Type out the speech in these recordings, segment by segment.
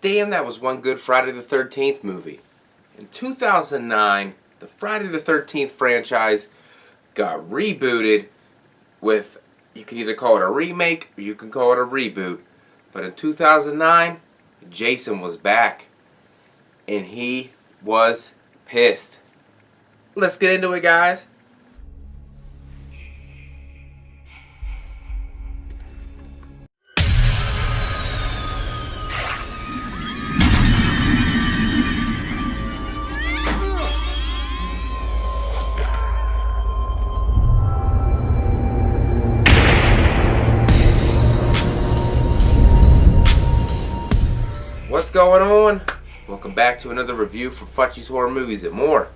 Damn, that was one good Friday the 13th movie. In 2009, the Friday the 13th franchise got rebooted with, you can either call it a remake or you can call it a reboot. But in 2009, Jason was back. And he was pissed. Let's get into it, guys. What's going on? Welcome back to another review for FACCI'S Horror Movies and More.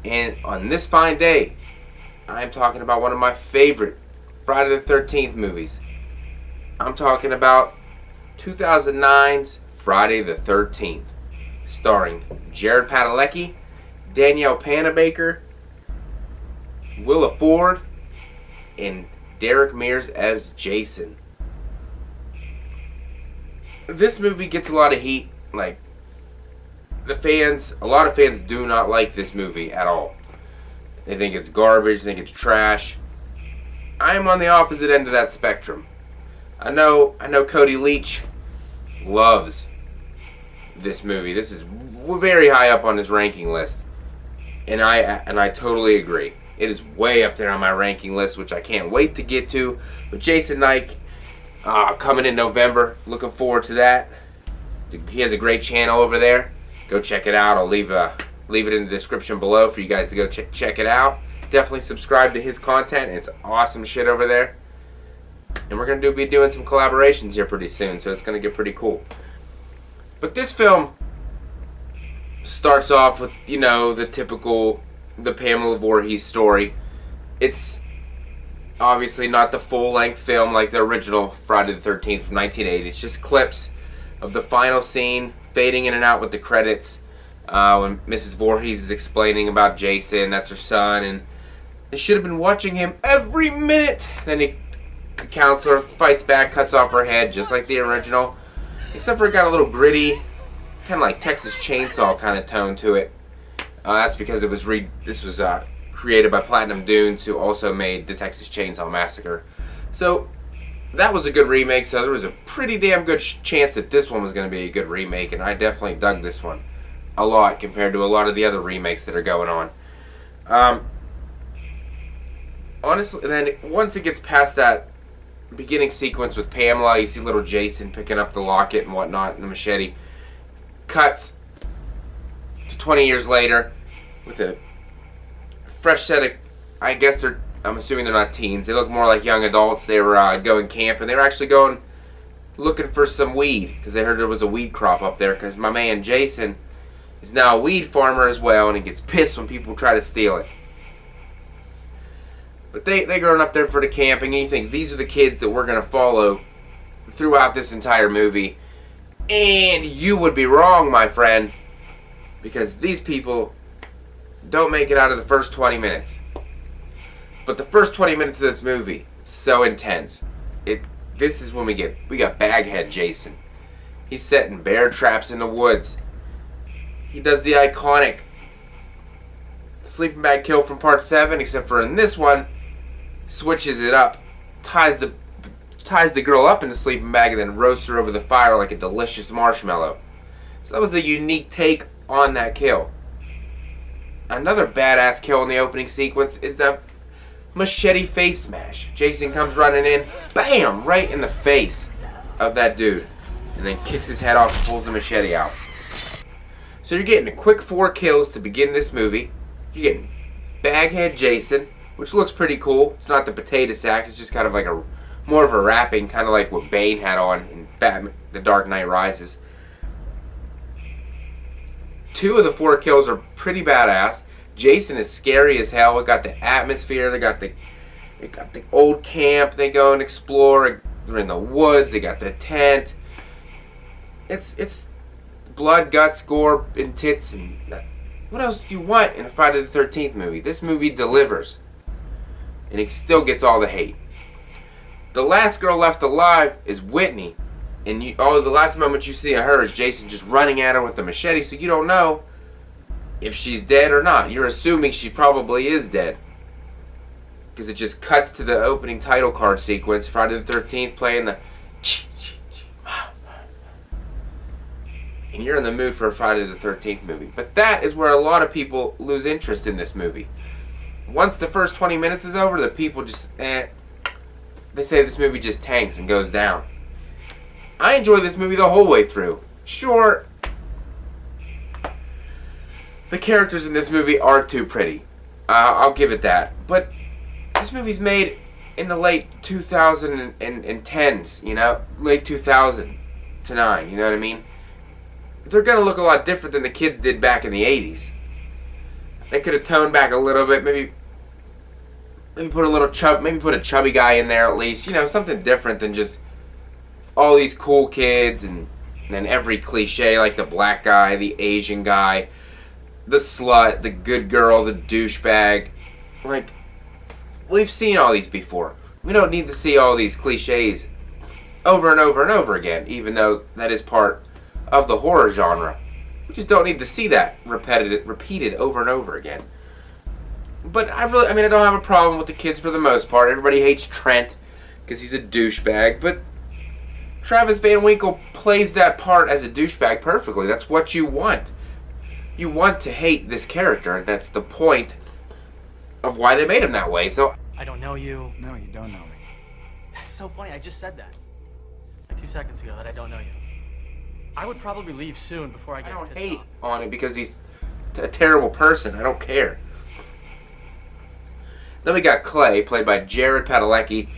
And on this fine day, I'm talking about one of my favorite Friday the 13th movies. I'm talking about 2009's Friday the 13th, starring Jared Padalecki, Danielle Panabaker, Willa Ford, and Derek Mears as Jason. This movie gets a lot of heat. Like, a lot of fans do not like this movie at all. They think it's garbage, they think it's trash. I am on the opposite end of that spectrum. I know Cody Leach loves this movie. This is very high up on his ranking list. And I totally agree. It is way up there on my ranking list, which I can't wait to get to. But Jason Nike, coming in November. Looking forward to that. He has a great channel over there. Go check it out. I'll leave it in the description below for you guys to go check it out. Definitely subscribe to his content. It's awesome shit over there. And we're going to be doing some collaborations here pretty soon, so it's going to get pretty cool. But this film starts off with, the typical, the Pamela Voorhees story. It's obviously not the full-length film like the original Friday the 13th from 1980. It's just clips of the final scene, fading in and out with the credits, when Mrs. Voorhees is explaining about Jason, that's her son, and they should have been watching him every minute. Then the counselor fights back, cuts off her head, just like the original, except for it got a little gritty, kind of like Texas Chainsaw kind of tone to it. That's because this was created by Platinum Dunes, who also made the Texas Chainsaw Massacre. So that was a good remake, so there was a pretty damn good chance that this one was going to be a good remake, and I definitely dug this one a lot compared to a lot of the other remakes that are going on. Honestly, then once it gets past that beginning sequence with Pamela, you see little Jason picking up the locket and whatnot, and the machete. Cuts to 20 years later with a fresh set of, I'm assuming they're not teens. They look more like young adults. They were going camping. They were actually going looking for some weed because they heard there was a weed crop up there, because my man Jason is now a weed farmer as well, and he gets pissed when people try to steal it. But they growing up there for the camping, and you think these are the kids that we're going to follow throughout this entire movie. And you would be wrong, my friend, because these people don't make it out of the first 20 minutes. But the first 20 minutes of this movie, so intense. This is when we got Baghead Jason. He's setting bear traps in the woods. He does the iconic sleeping bag kill from part 7, except for in this one, switches it up, ties the girl up in the sleeping bag, and then roasts her over the fire like a delicious marshmallow. So that was a unique take on that kill. Another badass kill in the opening sequence is the machete face smash. Jason comes running in, bam, right in the face of that dude, and then kicks his head off and pulls the machete out. So you're getting a quick 4 kills to begin this movie. You're getting Baghead Jason, which looks pretty cool. It's not the potato sack, it's just kind of like more of a wrapping, kind of like what Bane had on in Batman: The Dark Knight Rises. 2 of the 4 kills are pretty badass. Jason is scary as hell. It got the atmosphere. They got the old camp. They go and explore. They're in the woods. They got the tent. It's blood, guts, gore, and tits. And what else do you want in a Friday the 13th movie? This movie delivers, and it still gets all the hate. The last girl left alive is Whitney, And the last moment you see of her is Jason just running at her with the machete, so you don't know if she's dead or not. You're assuming she probably is dead. Because it just cuts to the opening title card sequence, Friday the 13th playing the... And you're in the mood for a Friday the 13th movie. But that is where a lot of people lose interest in this movie. Once the first 20 minutes is over, the people just... They say this movie just tanks and goes down. I enjoyed this movie the whole way through. Sure, the characters in this movie are too pretty. I'll give it that. But this movie's made in the late 2010s, you know? Late 2000 to 9, you know what I mean? They're going to look a lot different than the kids did back in the 80s. They could have toned back a little bit, maybe put a chubby guy in there at least, you know, something different than just all these cool kids and then every cliche like the black guy, the Asian guy, the slut, the good girl, the douchebag. Like, we've seen all these before. We don't need to see all these cliches over and over and over again, even though that is part of the horror genre. We just don't need to see that repeated over and over again. But I don't have a problem with the kids for the most part. Everybody hates Trent because he's a douchebag, but Travis Van Winkle plays that part as a douchebag perfectly. That's what you want. You want to hate this character, and that's the point of why they made him that way. So I don't know you. No, you don't know me. That's so funny. I just said that like 2 seconds ago, that I don't know you. I would probably leave soon before I get don't pissed hate off. on him because he's a terrible person. I don't care. Then we got Clay, played by Jared Padalecki.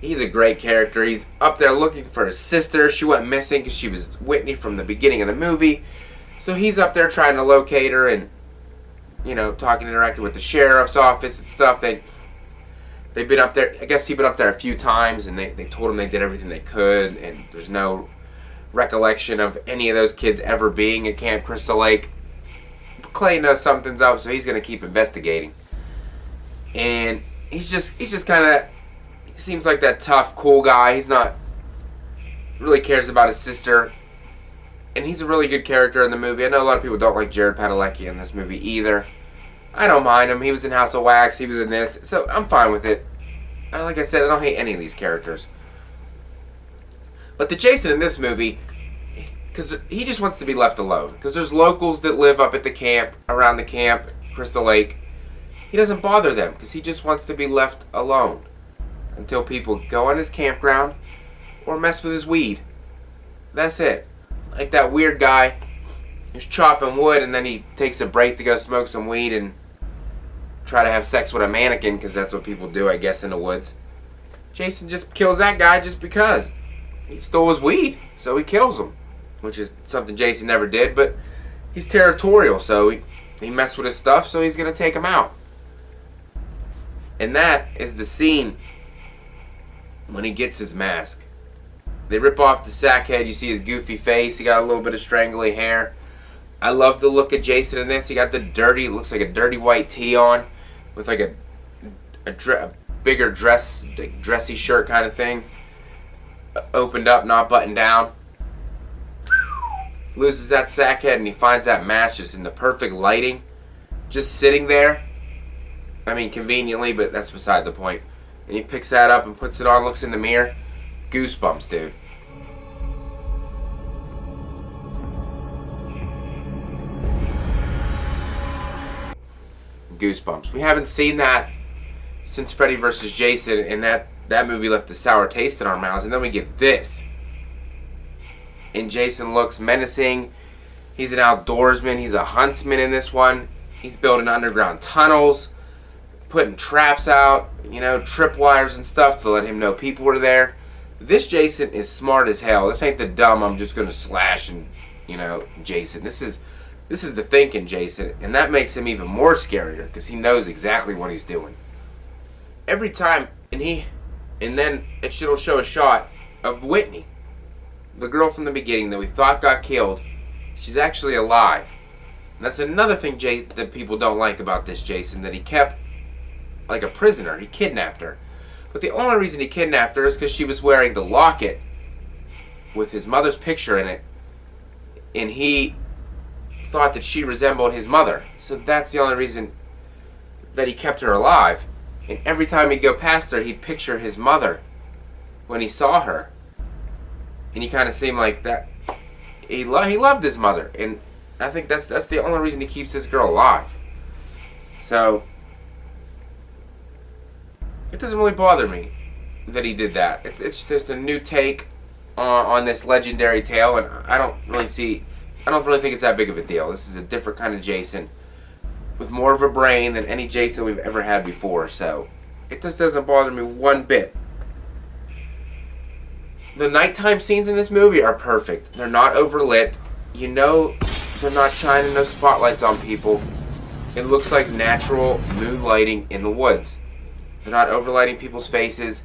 He's a great character. He's up there looking for his sister. She went missing because she was Whitney from the beginning of the movie. So he's up there trying to locate her and, you know, interacting with the sheriff's office and stuff. They've been up there. I guess he's been up there a few times, and they told him they did everything they could, and there's no recollection of any of those kids ever being at Camp Crystal Lake. Clay knows something's up, so he's going to keep investigating. And he's just kind of, he seems like that tough, cool guy. He's not, really cares about his sister. And he's a really good character in the movie. I know a lot of people don't like Jared Padalecki in this movie either. I don't mind him. He was in House of Wax. He was in this. So I'm fine with it. And like I said, I don't hate any of these characters. But the Jason in this movie, because he just wants to be left alone. Because there's locals that live up at the camp, around the camp, Crystal Lake. He doesn't bother them because he just wants to be left alone until people go on his campground or mess with his weed. That's it. Like that weird guy who's chopping wood and then he takes a break to go smoke some weed and try to have sex with a mannequin because that's what people do, I guess, in the woods. Jason just kills that guy just because. He stole his weed, so he kills him. Which is something Jason never did, but he's territorial, so he messed with his stuff, so he's going to take him out. And that is the scene when he gets his mask. They rip off the sack head. You see his goofy face. He got a little bit of strangly hair. I love the look of Jason in this. He got the dirty, looks like a dirty white tee on with like a bigger dressy shirt kind of thing. Opened up, not buttoned down. Loses that sack head and he finds that mask just in the perfect lighting. Just sitting there. I mean, conveniently, but that's beside the point. And he picks that up and puts it on, looks in the mirror. Goosebumps, dude. Goosebumps. We haven't seen that since Freddy vs. Jason, and that movie left a sour taste in our mouths. And then we get this. And Jason looks menacing. He's an outdoorsman. He's a huntsman in this one. He's building underground tunnels, putting traps out, you know, tripwires and stuff to let him know people were there. This Jason is smart as hell. This ain't the dumb, I'm just going to slash and, you know, Jason. This is the thinking Jason, and that makes him even more scarier because he knows exactly what he's doing. Every time, and then it'll show a shot of Whitney, the girl from the beginning that we thought got killed. She's actually alive. And that's another thing that people don't like about this Jason, that he kept like a prisoner. He kidnapped her. But the only reason he kidnapped her is because she was wearing the locket with his mother's picture in it, and he thought that she resembled his mother. So that's the only reason that he kept her alive. And every time he'd go past her, he'd picture his mother when he saw her. And he kind of seemed like that. He loved his mother, and I think that's the only reason he keeps this girl alive. So it doesn't really bother me that he did that. It's just a new take on this legendary tale, and I don't really think it's that big of a deal. This is a different kind of Jason with more of a brain than any Jason we've ever had before. So it just doesn't bother me one bit. The nighttime scenes in this movie are perfect. They're not overlit. You know they're not shining no spotlights on people. It looks like natural moonlighting in the woods. They're not overlighting people's faces.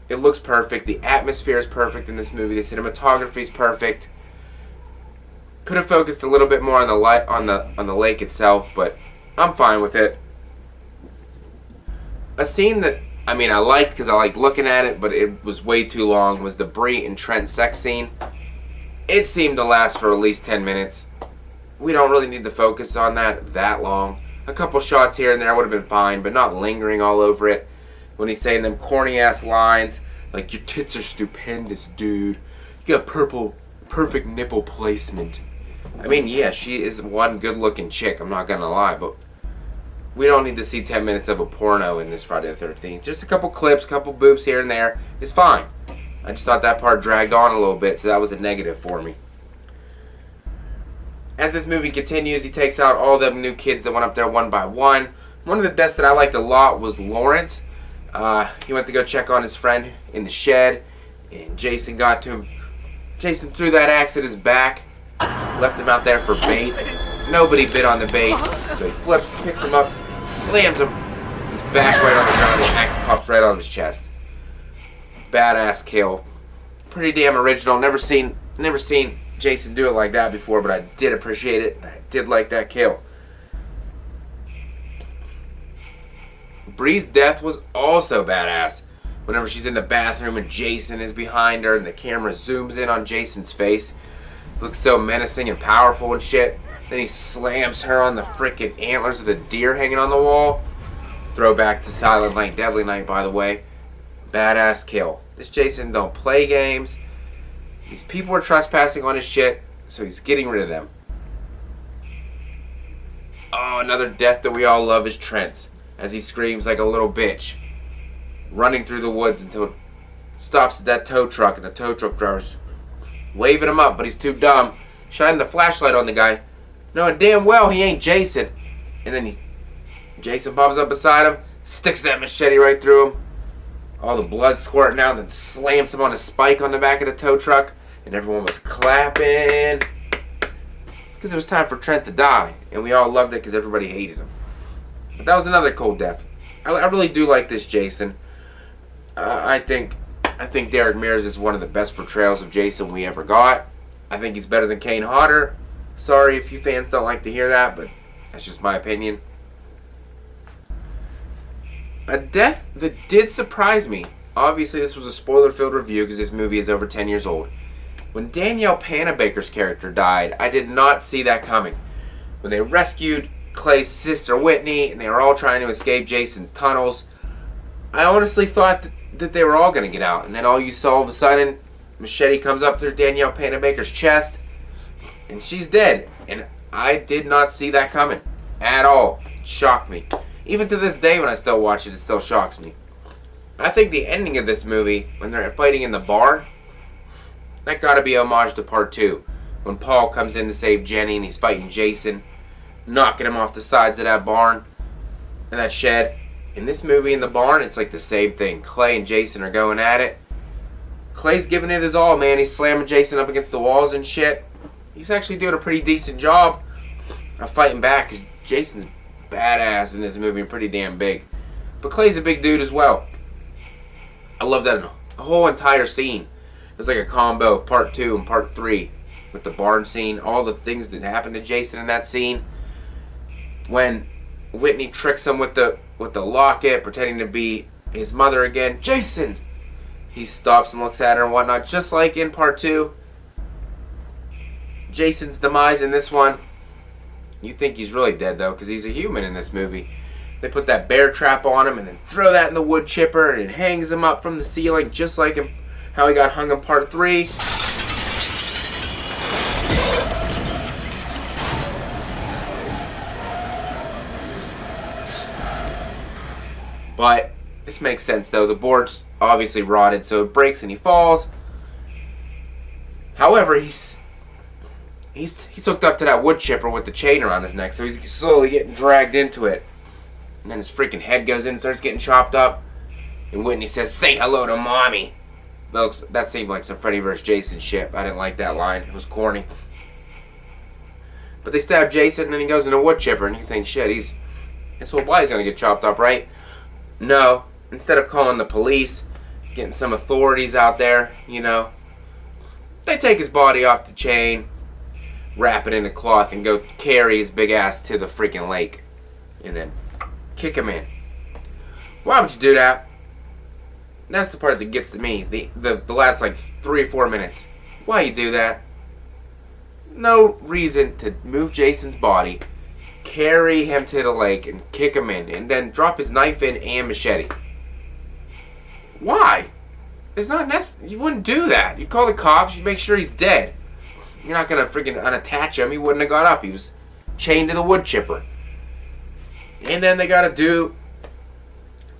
It looks perfect. The atmosphere is perfect in this movie. The cinematography is perfect. Could have focused a little bit more on the light on the lake itself, but I'm fine with it. A scene that I liked because I liked looking at it, but it was way too long, was the Bree and Trent sex scene. It seemed to last for at least 10 minutes. We don't really need to focus on that long. A couple shots here and there would have been fine, but not lingering all over it. When he's saying them corny-ass lines, like, your tits are stupendous, dude. You got perfect nipple placement. Yeah, she is one good-looking chick, I'm not gonna lie, but we don't need to see 10 minutes of a porno in this Friday the 13th. Just a couple clips, couple boobs here and there. It's fine. I just thought that part dragged on a little bit, so that was a negative for me. As this movie continues, he takes out all the new kids that went up there one by one. One of the deaths that I liked a lot was Lawrence. He went to go check on his friend in the shed, and Jason got to him. Jason threw that axe at his back, left him out there for bait. Nobody bit on the bait, so he flips, picks him up, slams him. He's back right on the ground, the axe pops right on his chest. Badass kill. Pretty damn original. Never seen Jason do it like that before, but I did appreciate it. I did like that kill. Bree's death was also badass. Whenever she's in the bathroom and Jason is behind her and the camera zooms in on Jason's face. It looks so menacing and powerful and shit. Then he slams her on the frickin' antlers of the deer hanging on the wall. Throwback to Silent Night, Deadly Night, by the way. Badass kill. This Jason don't play games. These people are trespassing on his shit, so he's getting rid of them. Oh, another death that we all love is Trent's, as he screams like a little bitch, running through the woods until it stops at that tow truck, and the tow truck driver's waving him up, but he's too dumb, shining the flashlight on the guy, knowing damn well he ain't Jason. And then Jason pops up beside him, sticks that machete right through him, all the blood squirting out, then slams him on a spike on the back of the tow truck, and everyone was clapping because it was time for Trent to die, and we all loved it because everybody hated him. But that was another cool death. I really do like this Jason. I think Derek Mears is one of the best portrayals of Jason we ever got. I think he's better than Kane Hodder. Sorry if you fans don't like to hear that, but that's just my opinion. A death that did surprise me. Obviously, this was a spoiler-filled review because this movie is over 10 years old. When Danielle Panabaker's character died, I did not see that coming. When they rescued Clay's sister Whitney and they were all trying to escape Jason's tunnels, I honestly thought that they were all going to get out. And then all you saw all of a sudden, machete comes up through Danielle Panabaker's chest, and she's dead. And I did not see that coming at all. It shocked me. Even to this day when I still watch it, it still shocks me. I think the ending of this movie, when they're fighting in the barn, that gotta be homage to part 2. When Paul comes in to save Jenny and he's fighting Jason, knocking him off the sides of that barn and that shed. In this movie in the barn, it's like the same thing. Clay and Jason are going at it. Clay's giving it his all, man. He's slamming Jason up against the walls and shit. He's actually doing a pretty decent job of fighting back because Jason's badass in this movie and pretty damn big. But Clay's a big dude as well. I love that whole entire scene. It was like a combo of part 2 and part 3 with the barn scene. All the things that happened to Jason in that scene. When Whitney tricks him with the locket, pretending to be his mother again. Jason! He stops and looks at her and whatnot, just like in part 2. Jason's demise in this one, you think he's really dead though, because he's a human in this movie. They put that bear trap on him and then throw that in the wood chipper and it hangs him up from the ceiling, just like how he got hung in part 3. But this makes sense though. The board's obviously rotted, so it breaks and he falls. However, he's hooked up to that wood chipper with the chain around his neck, so he's slowly getting dragged into it. And then his freaking head goes in and starts getting chopped up. And Whitney says, "Say hello to mommy." That seemed like some Freddy vs. Jason shit. I didn't like that line. It was corny. But they stab Jason and then he goes in a wood chipper and you think, shit, his whole body's gonna get chopped up, right? No. Instead of calling the police, getting some authorities out there, they take his body off the chain, wrap it in a cloth, and go carry his big ass to the freaking lake. And then kick him in. Why would you do that? That's the part that gets to me. The last like 3 or 4 minutes. Why you do that? No reason to move Jason's body, carry him to the lake, and kick him in, and then drop his knife in and machete. Why? It's not necessary. You wouldn't do that. You'd call the cops. You'd make sure he's dead. You're not gonna freaking unattach him. He wouldn't have got up. He was chained to the wood chipper. And then they gotta do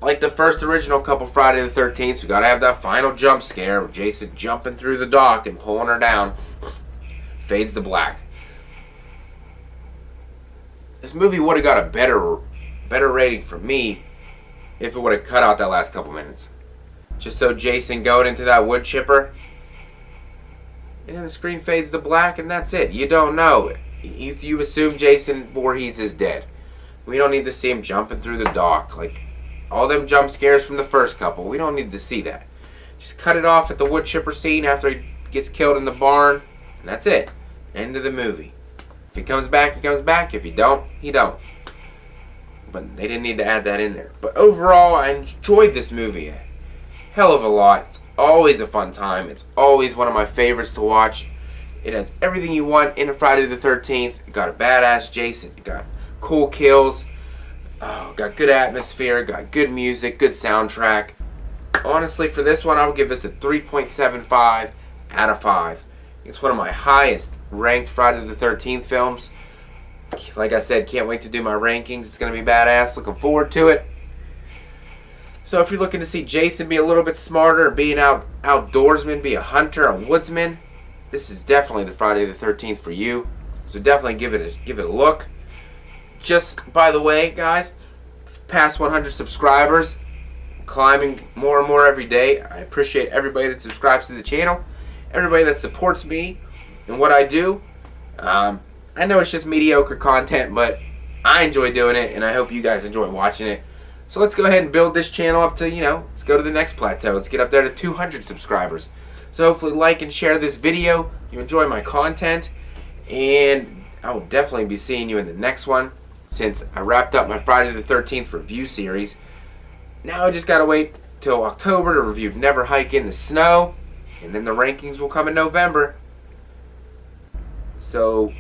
like the first original couple Friday the 13th. We gotta have that final jump scare with Jason jumping through the dock and pulling her down. Fades to black. This movie would have got a better rating for me if it would have cut out that last couple minutes. Just so Jason going into that wood chipper, and then the screen fades to black, and that's it. You don't know. You assume Jason Voorhees is dead. We don't need to see him jumping through the dock. Like, all them jump scares from the first couple. We don't need to see that. Just cut it off at the wood chipper scene after he gets killed in the barn, and that's it. End of the movie. If he comes back, he comes back. If he don't, he don't. But they didn't need to add that in there. But overall, I enjoyed this movie a hell of a lot. It's always a fun time. It's always one of my favorites to watch. It has everything you want in a Friday the 13th. It got a badass Jason. It got cool kills. Got good atmosphere. Got good music. Good soundtrack. Honestly, for this one, I would give this a 3.75 out of 5. It's one of my highest ranked Friday the 13th films. Like I said, can't wait to do my rankings. It's going to be badass. Looking forward to it. So if you're looking to see Jason be a little bit smarter, be an outdoorsman, be a hunter, a woodsman, this is definitely the Friday the 13th for you. So definitely give it a look. Just by the way, guys, past 100 subscribers, climbing more and more every day. I appreciate everybody that subscribes to the channel, everybody that supports me and what I do. I know it's just mediocre content, but I enjoy doing it, and I hope you guys enjoy watching it. So let's go ahead and build this channel up to, let's go to the next plateau. Let's get up there to 200 subscribers. So hopefully like and share this video. You enjoy my content, and I will definitely be seeing you in the next one, since I wrapped up my Friday the 13th review series. Now I just gotta wait till October to review Never Hike in the Snow, and then the rankings will come in November. So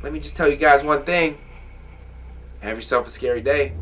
let me just tell you guys one thing. Have yourself a scary day.